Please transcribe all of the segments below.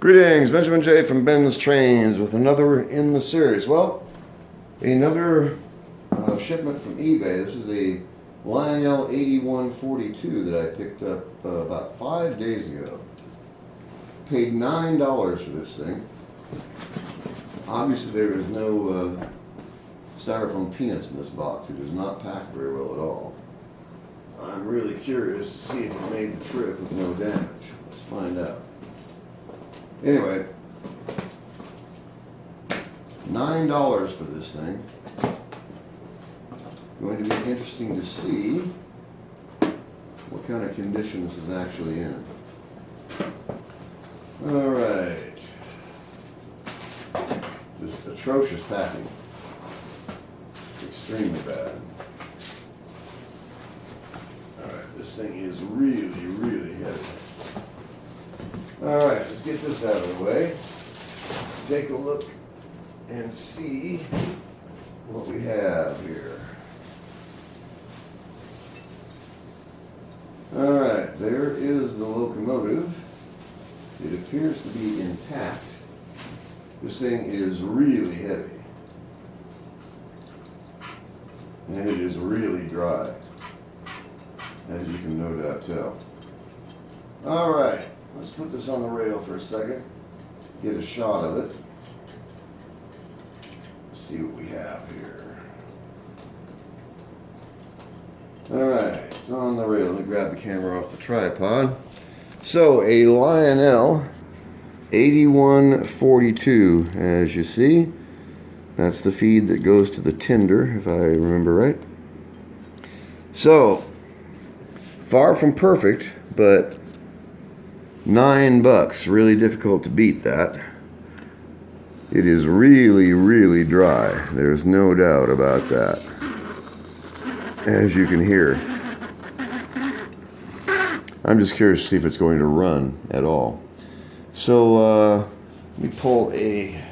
Greetings, Benjamin J from BENZTRAINZ with another in the series. Well, another shipment from eBay. This is a Lionel 8142 that I picked up about 5 days ago. Paid $9 for this thing. Obviously there is no styrofoam peanuts in this box. It is not packed very well at all. I'm really curious to see if it made the trip with no damage. Let's find out. Anyway, $9 for this thing. Going to be interesting to see what kind of condition this is actually in. Alright. Just atrocious packing. Extremely bad. Alright, this thing is really, really heavy. Alright, let's get this out of the way. Take a look and see what we have here. Alright, there is the locomotive. It appears to be intact. This thing is really heavy. And it is really dry, as you can no doubt tell. Alright. Let's put this on the rail for a second, get a shot of it. Let's see what we have here. Alright, it's on the rail. Let me grab the camera off the tripod. So, a Lionel 8142, as you see. That's the feed that goes to the tender, if I remember right. So, far from perfect, but $9, really difficult to beat that. It is really, really dry. There's no doubt about that. As you can hear. I'm just curious to see if it's going to run at all. So, let me pull a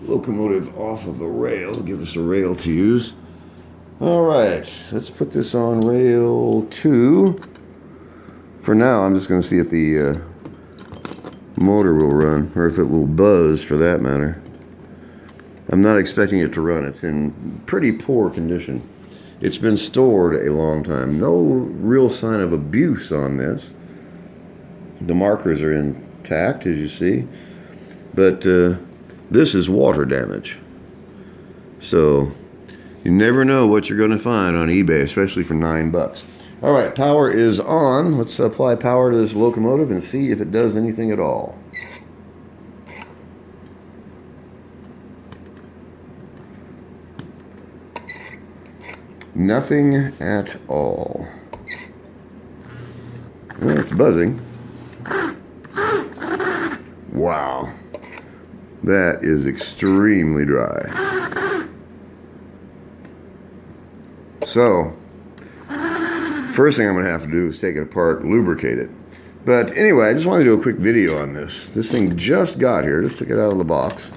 locomotive off of a rail. Give us a rail to use. Alright, let's put this on rail 2. For now, I'm just going to see if the motor will run, or if it will buzz, for that matter. I'm not expecting it to run. It's in pretty poor condition. It's been stored a long time. No real sign of abuse on this. The markers are intact, as you see. But this is water damage. So, you never know what you're going to find on eBay, especially for $9. Alright, power is on. Let's apply power to this locomotive and see if it does anything at all. Nothing at all. Well, it's buzzing. Wow. That is extremely dry. So, first thing I'm going to have to do is take it apart, lubricate it. But anyway, I just wanted to do a quick video on this. This thing just got here. Just took it out of the box.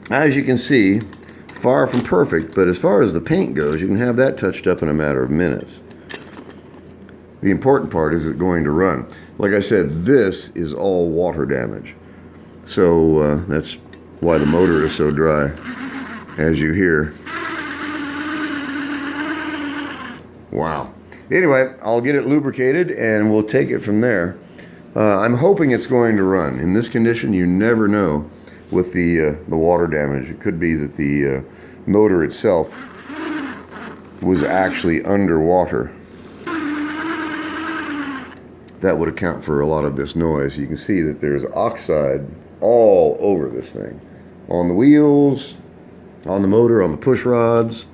As you can see, far from perfect, but as far as the paint goes, you can have that touched up in a matter of minutes. The important part is it going to run. Like I said, this is all water damage. So that's why the motor is so dry, as you hear. Wow. Anyway, I'll get it lubricated and we'll take it from there. I'm hoping it's going to run. In this condition, you never know with the water damage. It could be that the motor itself was actually underwater. That would account for a lot of this noise. You can see that there's oxide all over this thing. On the wheels, on the motor, on the push rods,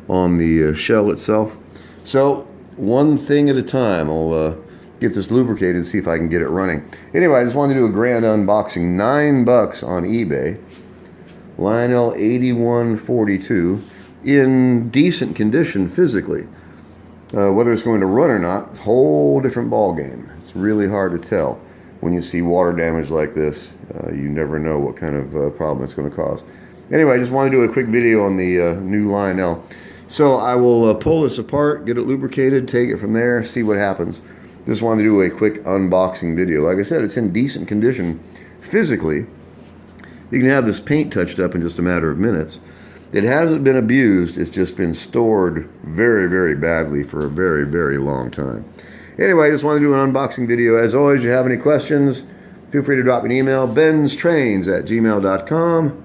on the shell itself. So, one thing at a time. I'll get this lubricated and see if I can get it running. Anyway, I just wanted to do a grand unboxing. $9 on eBay. Lionel 8142 in decent condition physically. Whether it's going to run or not, it's a whole different ball game. It's really hard to tell. When you see water damage like this, you never know what kind of problem it's going to cause. Anyway, I just wanted to do a quick video on the new Lionel. So I will pull this apart, get it lubricated, take it from there, see what happens. Just wanted to do a quick unboxing video. Like I said, it's in decent condition physically. You can have this paint touched up in just a matter of minutes. It hasn't been abused. It's just been stored very, very badly for a very, very long time. Anyway, I just wanted to do an unboxing video. As always, if you have any questions, feel free to drop me an email, BENZTRAINZ@gmail.com.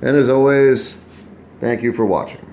And as always, thank you for watching.